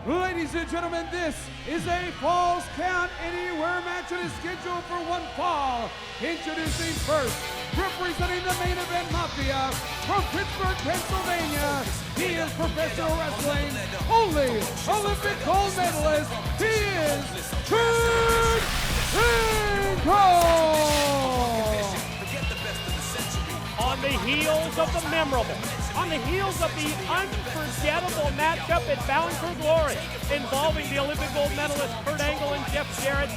Ladies and gentlemen, this is a Falls Count Anywhere match that is scheduled for one fall. Introducing first, representing the main event Mafia from Pittsburgh, Pennsylvania. He is professional wrestling, only Olympic gold medalist. He is Kurt Angle. On the heels of the memorable, on the heels of the unforgettable matchup at Bound for Glory involving the Olympic gold medalist Kurt Angle and Jeff Jarrett,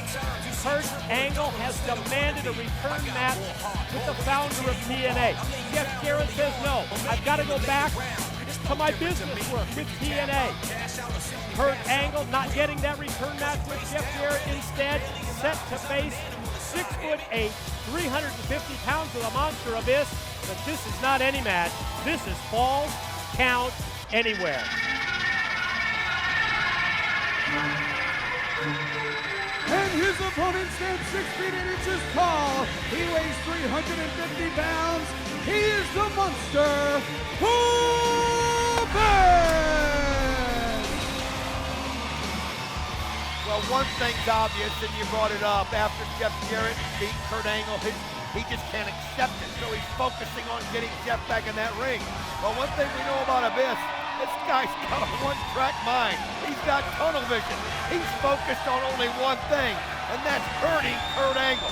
Kurt Angle has demanded a return match with the founder of TNA. Jeff Jarrett says no, I've got to go back to my business work with TNA. Kurt Angle not getting that return match with Jeff Jarrett, instead set to face 6'8", 350 pounds of the Monster Abyss. But this is not any match. This is Falls Count Anywhere. And his opponent stands 6 feet 8 inches tall. He weighs 350 pounds. He is the Monster Abyss. Well, one thing's obvious, and you brought it up. After Jeff Jarrett beat Kurt Angle, he just can't accept it, so he's focusing on getting Jeff back in that ring. But one thing we know about Abyss, this guy's got a one-track mind. He's got tunnel vision. He's focused on only one thing, and that's hurting Kurt Angle.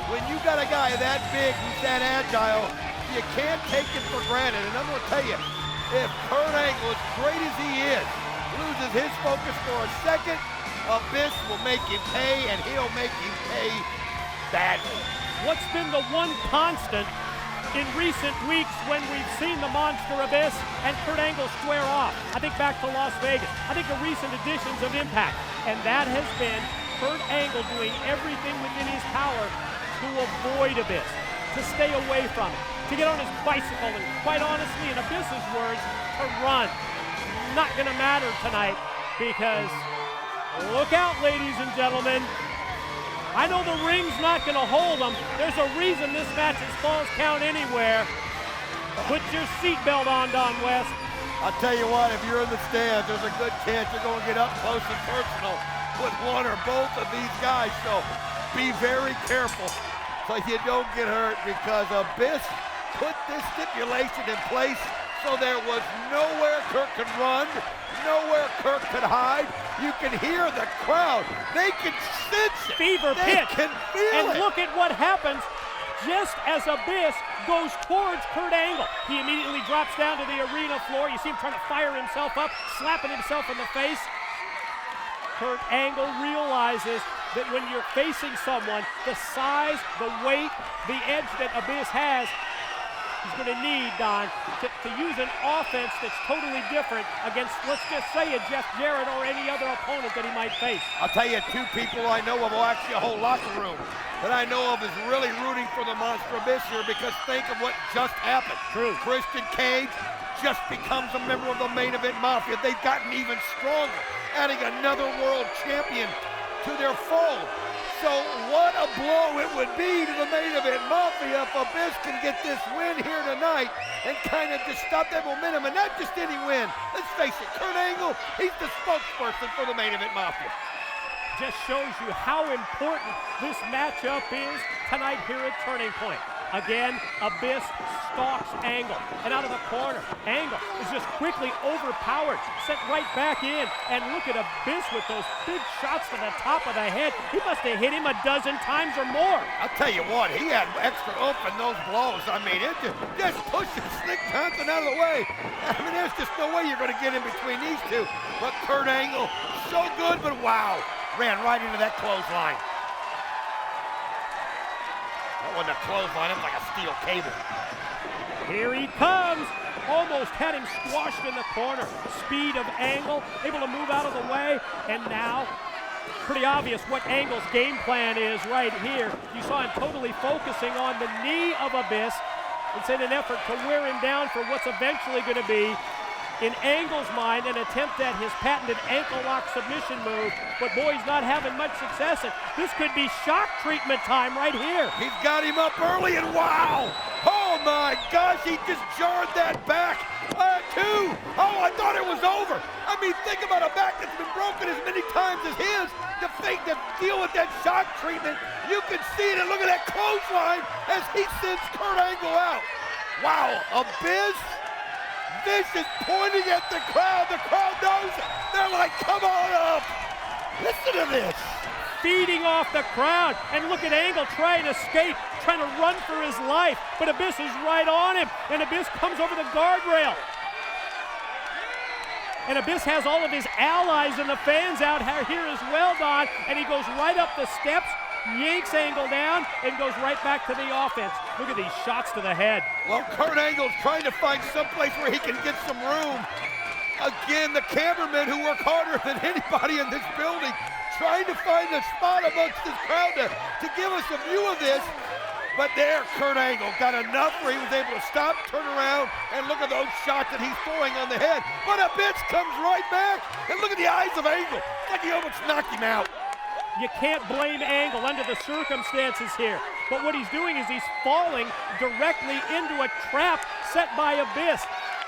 When you got a guy that big who's that agile, you can't take it for granted. And I'm going to tell you, if Kurt Angle, as great as he is, loses his focus for a second, Abyss will make him pay, and he'll make him pay badly. What's been the one constant in recent weeks when we've seen the Monster Abyss and Kurt Angle square off? I think back to Las Vegas. I think the recent additions of Impact. And that has been Kurt Angle doing everything within his power to avoid Abyss, to stay away from it, to get on his bicycle, and quite honestly, in Abyss's words, to run. Not gonna matter tonight, because look out, ladies and gentlemen. I know the ring's not going to hold them. There's a reason this match is Falls Count Anywhere. Put your seatbelt on, Don West. I'll tell you what, if you're in the stands, there's a good chance you're going to get up close and personal with one or both of these guys. So be very careful so you don't get hurt, because Abyss put this stipulation in place so there was nowhere Kurt could run, nowhere Kurt could hide. You can hear the crowd. They can sense it. Fever pitch. They can feel it. And look at what happens just as Abyss goes towards Kurt Angle. He immediately drops down to the arena floor. You see him trying to fire himself up, slapping himself in the face. Kurt Angle realizes that when you're facing someone, the size, the weight, the edge that Abyss has, he's going to need, Don, to use an offense that's totally different against, let's just say, a Jeff Jarrett or any other opponent that he might face. I'll tell you, two people I know of, well, actually a whole locker room that I know of is really rooting for the Monster Abyss here, because think of what just happened. True. Christian Cage just becomes a member of the main event Mafia. They've gotten even stronger, adding another world champion to their fold. So what a blow it would be to the main event Mafia if Abyss can get this win here tonight and kind of just stop that momentum, and not just any win. Let's face it, Kurt Angle, he's the spokesperson for the main event Mafia. Just shows you how important this matchup is tonight here at Turning Point. Again, Abyss stalks Angle, and out of the corner, Angle is just quickly overpowered, sent right back in, and look at Abyss with those big shots to the top of the head. He must have hit him a dozen times or more. I'll tell you what, he had extra oomph in those blows. I mean, it just pushes Slick Johnson out of the way. I mean, there's just no way you're going to get in between these two. But Kurt Angle, so good, but wow, ran right into that clothesline. That wasn't a clothesline, it was like a steel cable. Here he comes. Almost had him squashed in the corner. Speed of Angle, able to move out of the way, and now pretty obvious what Angle's game plan is right here. You saw him totally focusing on the knee of Abyss. It's in an effort to wear him down for what's eventually going to be, in Angle's mind, an attempt at his patented ankle lock submission move. But boy, he's not having much success. And this could be shock treatment time right here. He's got him up early, and wow! Oh my gosh, he just jarred that back. two. Oh, I thought it was over. I mean, think about a back that's been broken as many times as his. To deal with that shock treatment. You can see it, and look at that clothesline as he sends Kurt Angle out. Wow, Abyss. This is pointing at the crowd. The crowd knows it. They're like, come on up. Listen to this. Feeding off the crowd, and look at Angle trying to escape, trying to run for his life, but Abyss is right on him, and Abyss comes over the guardrail. And Abyss has all of his allies and the fans out here as well, Don, and he goes right up the steps, yanks Angle down, and goes right back to the offense. Look at these shots to the head. Well, Kurt Angle's trying to find someplace where he can get some room. Again, the cameramen who work harder than anybody in this building, trying to find a spot amongst this crowd to give us a view of this. But there, Kurt Angle got enough where he was able to stop, turn around, and look at those shots that he's throwing on the head. But Abyss comes right back, and look at the eyes of Angle. It's like he almost knocked him out. You can't blame Angle under the circumstances here. But what he's doing is he's falling directly into a trap set by Abyss.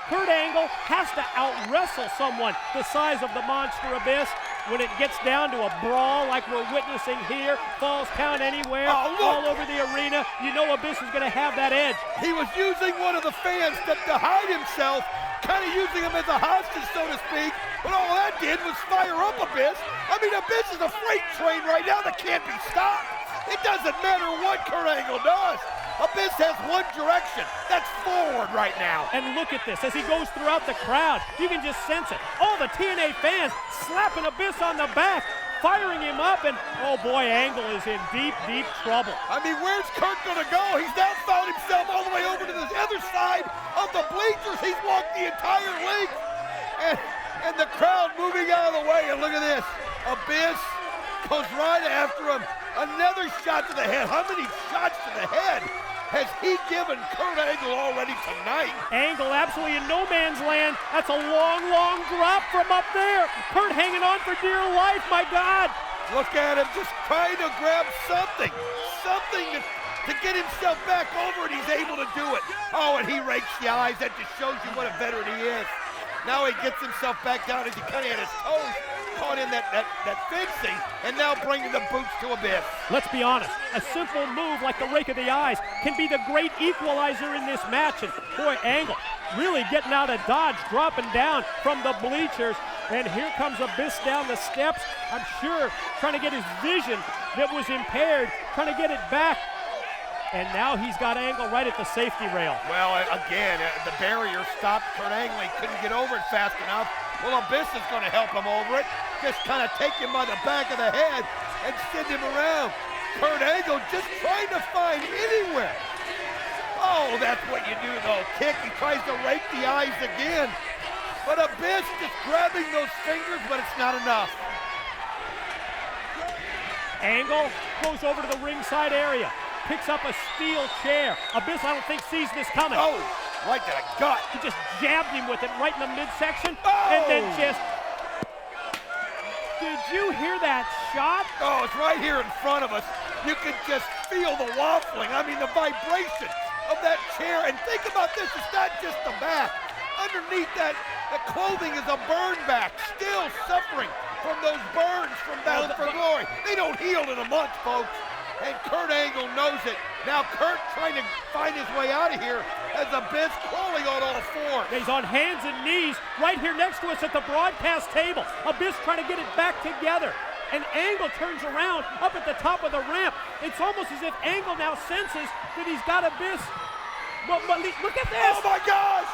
Kurt Angle has to out-wrestle someone the size of the monster Abyss. When it gets down to a brawl like we're witnessing here, falls count anywhere, all over the arena, you know Abyss is going to have that edge. He was using one of the fans to hide himself, kind of using him as a hostage, so to speak, but all that did was fire up Abyss. I mean, Abyss is a freight train right now that can't be stopped. It doesn't matter what Kurt Angle does. Abyss has one direction. That's forward right now. And look at this. As he goes throughout the crowd, you can just sense it. All the TNA fans slapping Abyss on the back, firing him up, and oh boy, Angle is in deep, deep trouble. I mean, where's Kurt gonna go? He's now found himself all the way over to the other side of the bleachers. He's walked the entire length. And the crowd moving out of the way. And look at this. Abyss goes right after him. Another shot to the head. How many shots to the head has he given Kurt Angle already tonight? Angle absolutely in no man's land. That's a long, long drop from up there. Kurt hanging on for dear life, my God. Look at him just trying to grab something to get himself back over, and he's able to do it. Oh, and he rakes the eyes. That just shows you what a veteran he is. Now he gets himself back down as he kind of had his toes caught in that fencing, and now bringing the boots to Abyss. Let's be honest, a simple move like the rake of the eyes can be the great equalizer in this match. And boy, Angle really getting out of dodge, dropping down from the bleachers. And here comes Abyss down the steps, I'm sure trying to get his vision that was impaired, trying to get it back. And now he's got Angle right at the safety rail. Well, again, the barrier stopped Kurt Angle. He couldn't get over it fast enough. Well, Abyss is going to help him over it. Just kind of take him by the back of the head and send him around. Kurt Angle just trying to find anywhere. Oh, that's what you do, though. Kick, he tries to rake the eyes again. But Abyss just grabbing those fingers, but it's not enough. Angle goes over to the ringside area, picks up a steel chair. Abyss, I don't think, sees this coming. Oh, right to the gut. He just jabbed him with it right in the midsection, Oh! and then just... Did you hear that shot? Oh, it's right here in front of us. You can just feel the waffling. I mean, the vibration of that chair. And think about this, it's not just the back. Underneath that, the clothing is a burn back, still suffering from those burns from Bound for Glory. They don't heal in a month, folks. And Kurt Angle knows it. Now Kurt trying to find his way out of here as Abyss crawling on all fours. He's on hands and knees right here next to us at the broadcast table. Abyss trying to get it back together. And Angle turns around up at the top of the ramp. It's almost as if Angle now senses that he's got Abyss. But look at this. Oh my gosh!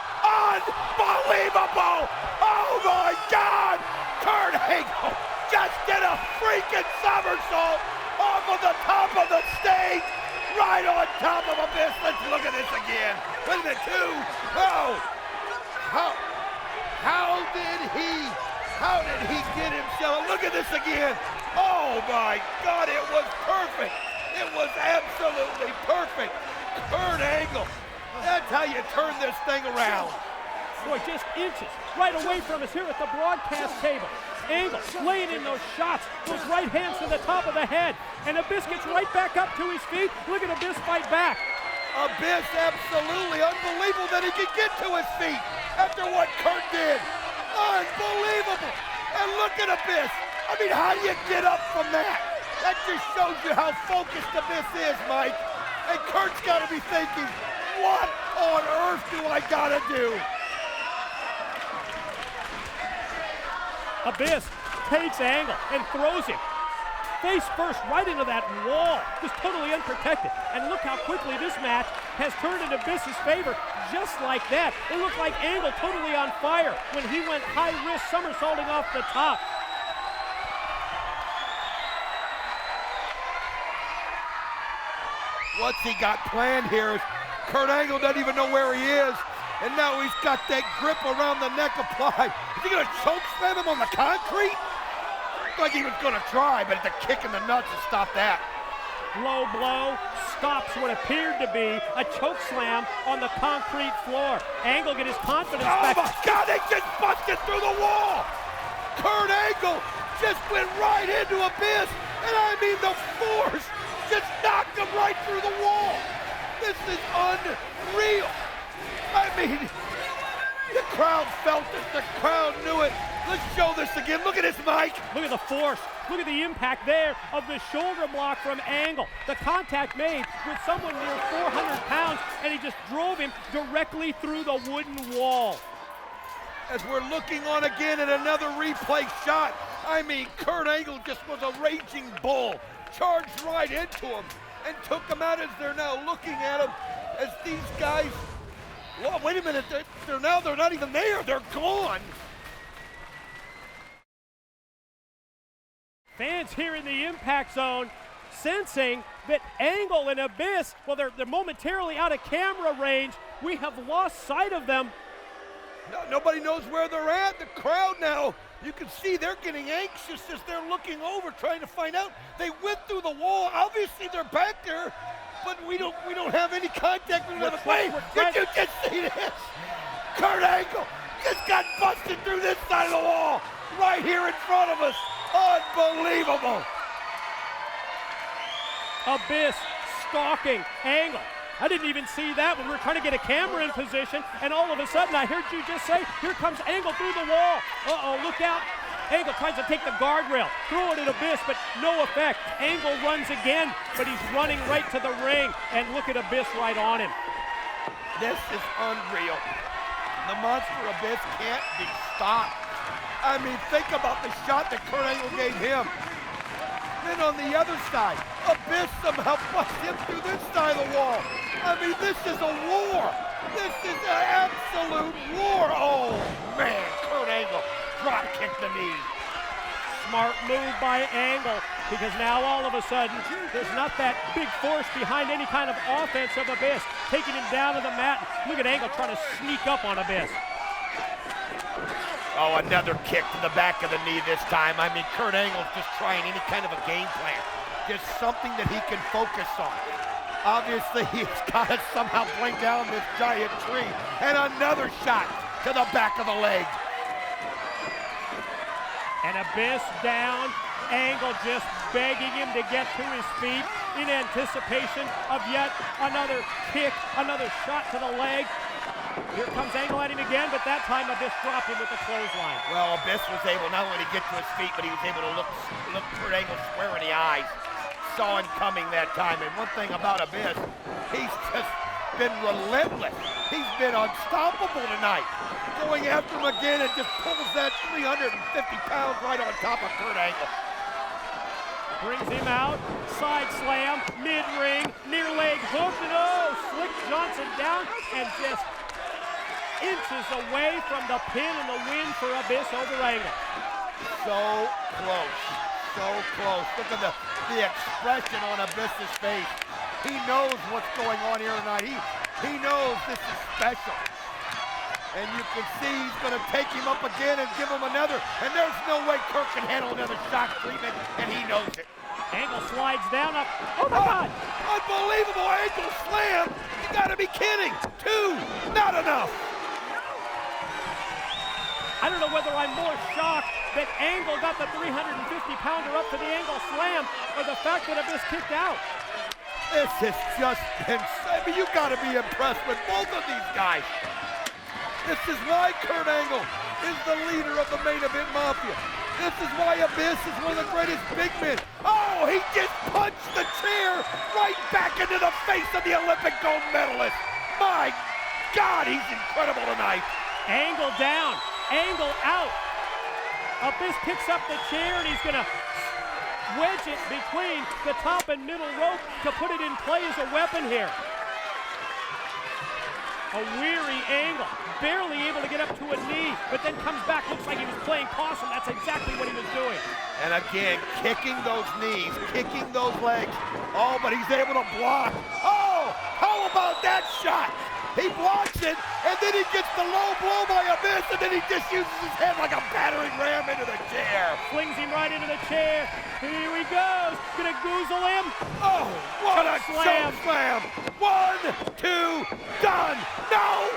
Unbelievable! Oh my God! Kurt Angle just did a freaking somersault off of the top of the stage, right on top of Abyss. Let's look at this again. Look at the two. Oh, how did he get himself? Look at this again. Oh my God, it was perfect. It was absolutely perfect. Kurt Angle, that's how you turn this thing around. Boy, just inches right away from us here at the broadcast table. Angle laying in those shots, those right hands to the top of the head. And Abyss gets right back up to his feet. Look at Abyss fight back. Abyss, absolutely unbelievable that he could get to his feet. after what Kurt did. Unbelievable. And look at Abyss. I mean, how do you get up from that? That just shows you how focused Abyss is, Mike. And Kurt's got to be thinking, what on earth do I got to do? Abyss takes Angle and throws him face first right into that wall, just totally unprotected. And look how quickly this match has turned in Abyss's favor, just like that. It looked like Angle totally on fire when he went high-risk somersaulting off the top. What's he got planned here is Kurt Angle doesn't even know where he is, and now he's got that grip around the neck applied. Is he gonna choke slam him on the concrete? Like he was gonna try, but it's a kick in the nuts to stop that. Low blow stops what appeared to be a choke slam on the concrete floor. Angle get his confidence back. Oh my God, they just busted through the wall! Kurt Angle just went right into Abyss, and I mean the force just knocked him right through the wall. This is unreal. I mean, the crowd felt it, the crowd knew it. Let's show this again. Look at this, Mike. Look at the force. Look at the impact there of the shoulder block from Angle. The contact made with someone near 400 pounds, and he just drove him directly through the wooden wall. As we're looking on again at another replay shot, I mean, Kurt Angle just was a raging bull. Charged right into him and took him out as they're now looking at him as these guys, well, wait a minute, they're not even there, they're gone. Fans here in the impact zone sensing that Angle and Abyss, well, they're momentarily out of camera range. We have lost sight of them. No, nobody knows where they're at. The crowd now, you can see they're getting anxious as they're looking over, trying to find out. They went through the wall. Obviously, they're back there, but we don't have any contact with them. Wait, did you just see this? Kurt Angle just got busted through this side of the wall, right here in front of us. Unbelievable. Abyss stalking Angle. I didn't even see that when we were trying to get a camera in position, and all of a sudden I heard you just say, here comes Angle through the wall. Uh-oh, look out. Angle tries to take the guardrail, throw it at Abyss, but no effect. Angle runs again, but he's running right to the ring, and look at Abyss right on him. This is unreal. The monster Abyss can't be stopped. I mean, think about the shot that Kurt Angle gave him. Then on the other side, Abyss somehow busts him through this side of the wall. I mean, this is a war. This is an absolute war. Oh, man, Kurt Angle drop kicked the knee. Smart move by Angle, because now all of a sudden, there's not that big force behind any kind of offense of Abyss, taking him down to the mat. Look at Angle trying to sneak up on Abyss. Oh, another kick to the back of the knee this time. I mean, Kurt Angle's just trying any kind of a game plan. Just something that he can focus on. Obviously, he's got to somehow bring down this giant tree. And another shot to the back of the leg. And Abyss down. Angle just begging him to get to his feet in anticipation of yet another kick, another shot to the leg. Here comes Angle at him again, but that time Abyss dropped him with the clothesline. Well, Abyss was able not only to get to his feet, but he was able to look Kurt Angle square in the eyes. Saw him coming that time. And one thing about Abyss, he's just been relentless. He's been unstoppable tonight. Going after him again and just pulls that 350 pounds right on top of Kurt Angle. Brings him out, side slam, mid-ring, near leg hook, and oh, Slick Johnson down and just inches away from the pin and the win for Abyss over Angle. So close, so close. Look at the expression on Abyss's face. He knows what's going on here tonight. He knows this is special. And you can see he's going to take him up again and give him another. And there's no way Kurt can handle another shock treatment, and he knows it. Angle slides down up. Oh my God! Unbelievable ankle slam. You got to be kidding. 2, not enough. I don't know whether I'm more shocked that Angle got the 350-pounder up to the Angle slam, or the fact that Abyss kicked out. This has just been, I mean, you got to be impressed with both of these guys. This is why Kurt Angle is the leader of the main event Mafia. This is why Abyss is one of the greatest big men. Oh, he just punched the chair right back into the face of the Olympic gold medalist. My God, he's incredible tonight. Angle down, Angle out. Abyss picks up the chair and he's gonna wedge it between the top and middle rope to put it in play as a weapon here. A weary Angle, barely able to get up to a knee, but then comes back, looks like he was playing possum. That's exactly what he was doing. And again, kicking those knees, kicking those legs. Oh, but he's able to block. Oh, how about that shot? He blocks it, and then he gets the low blow by Abyss, and then he just uses his head like a battering ram into the chair. Flings him right into the chair. Here he goes. Gonna goozle him. Oh, what a Slam. choke slam. 1, 2, done. No,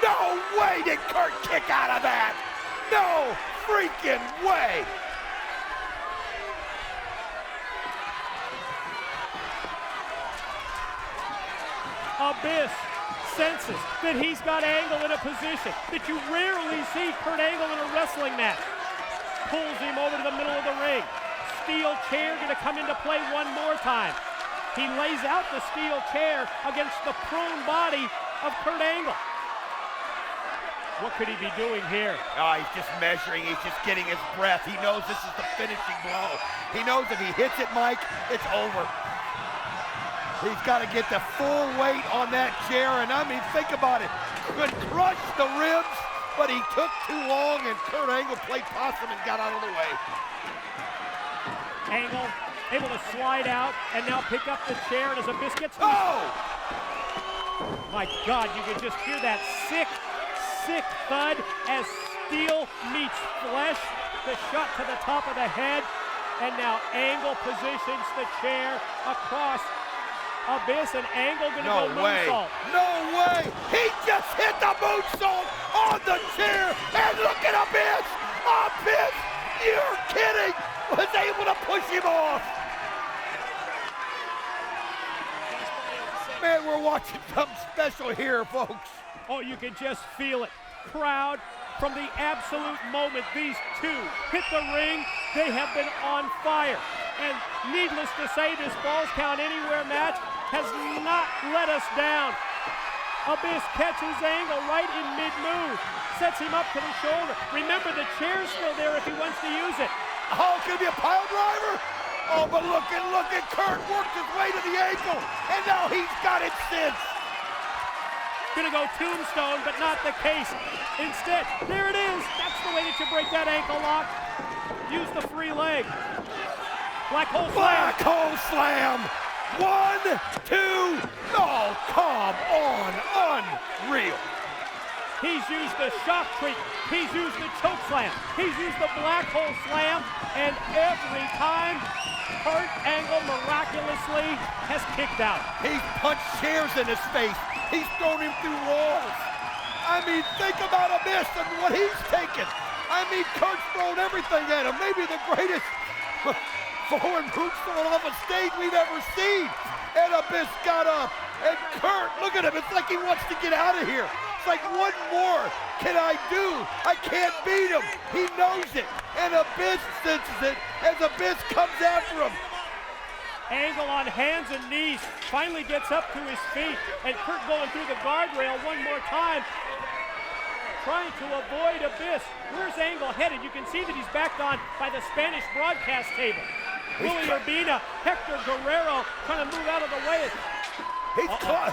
no way did Kurt kick out of that. No freaking way. Abyss senses that he's got Angle in a position that you rarely see Kurt Angle in a wrestling match. Pulls him over to the middle of the ring. Steel chair gonna come into play one more time. He lays out the steel chair against the prone body of Kurt Angle. What could he be doing here? Oh, he's just measuring, he's just getting his breath. He knows this is the finishing blow. He knows if he hits it, Mike, it's over. He's got to get the full weight on that chair, and I mean, think about it. Could crush the ribs, but he took too long, and Kurt Angle played possum and got out of the way. Angle able to slide out and now pick up the chair, and as Abyss gets to my God, you can just hear that sick thud as steel meets flesh. The shot to the top of the head, and now Angle positions the chair across Abyss, and Angle gonna go moonsault. No way! He just hit the moonsault on the chair, and look at Abyss! Abyss, you're kidding! Was able to push him off. Man, we're watching something special here, folks. Oh, you can just feel it. Crowd, from the absolute moment these two hit the ring, they have been on fire. And needless to say, this Falls Count Anywhere match has not let us down. Abyss catches Angle right in mid-move, sets him up to the shoulder. Remember, the chair's still there if he wants to use it. Oh, could it be a pile driver? Oh, but look at Kurt worked his way to the ankle, and now he's got it since. Gonna go tombstone, but not the case. Instead, there it is. That's the way that you break that ankle lock. Use the free leg. Black hole slam. Black hole slam. 1, 2. Oh, come on. Unreal. He's used the shock treatment. He's used the choke slam. He's used the black hole slam. And every time, Kurt Angle miraculously has kicked out. He's punched chairs in his face. He's thrown him through walls. I mean, think about Abyss and what he's taken. I mean, Kurt's thrown everything at him. Maybe the greatest foreign moonsault off a stage we've ever seen. And Abyss got up. And Kurt, look at him. It's like he wants to get out of here. It's like, what more can I do? I can't beat him. He knows it. And Abyss senses it as Abyss comes after him. Angle on hands and knees, finally gets up to his feet, and Kurt going through the guardrail one more time, trying to avoid Abyss. Where's Angle headed? You can see that he's backed on by the Spanish broadcast table. Willie Urbina, Hector Guerrero trying to move out of the way.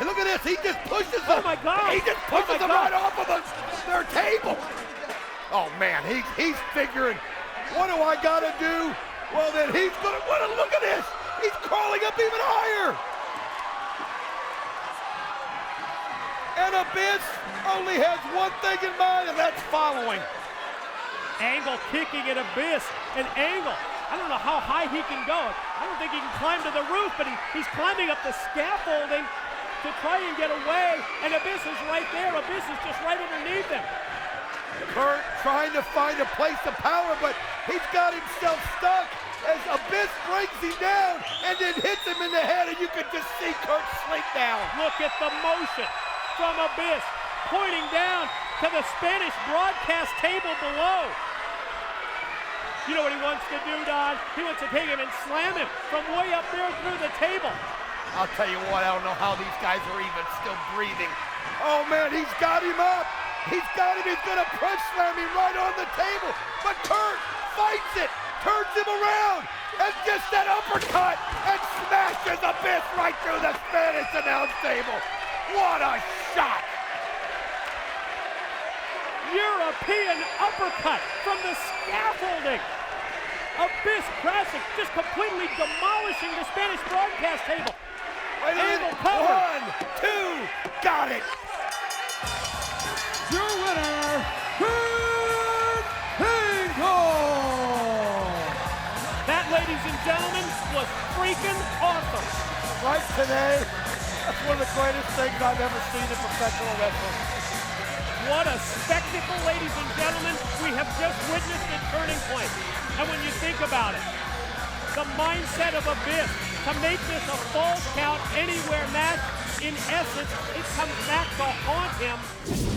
Look at this, he just pushes them. Oh my God! He just pushes them right off of their table. Oh man, he's figuring, what do I gotta do? Well then he's gonna, look at this. He's crawling up even higher. And Abyss only has one thing in mind, and that's following. Angle kicking at Abyss, and Angle, I don't know how high he can go. I don't think he can climb to the roof, but he's climbing up the scaffolding to try and get away, and Abyss is right there. Abyss is just right underneath him. Kurt trying to find a place of power, but he's got himself stuck as Abyss brings him down and then hits him in the head, and you can just see Kurt slink down. Look at the motion from Abyss, pointing down to the Spanish broadcast table below. You know what he wants to do, Don? He wants to take him and slam him from way up there through the table. I'll tell you what, I don't know how these guys are even still breathing. Oh man, he's got him up. He's got him, he's gonna press slam him right on the table. But Kurt fights it, turns him around, and gets that uppercut and smashes Abyss right through the Spanish announce table. What a shot! European uppercut from the scaffolding. Abyss crashing, just completely demolishing the Spanish broadcast table. Wait a minute. 1, 2, got it. Your winner, Kurt Angle. That, ladies and gentlemen, was freaking awesome. Right today, that's one of the greatest things I've ever seen in professional wrestling. What a spectacle, ladies and gentlemen. We have just witnessed a turning point. And when you think about it, the mindset of Abyss to make this a Falls Count Anywhere match, in essence, it comes back to haunt him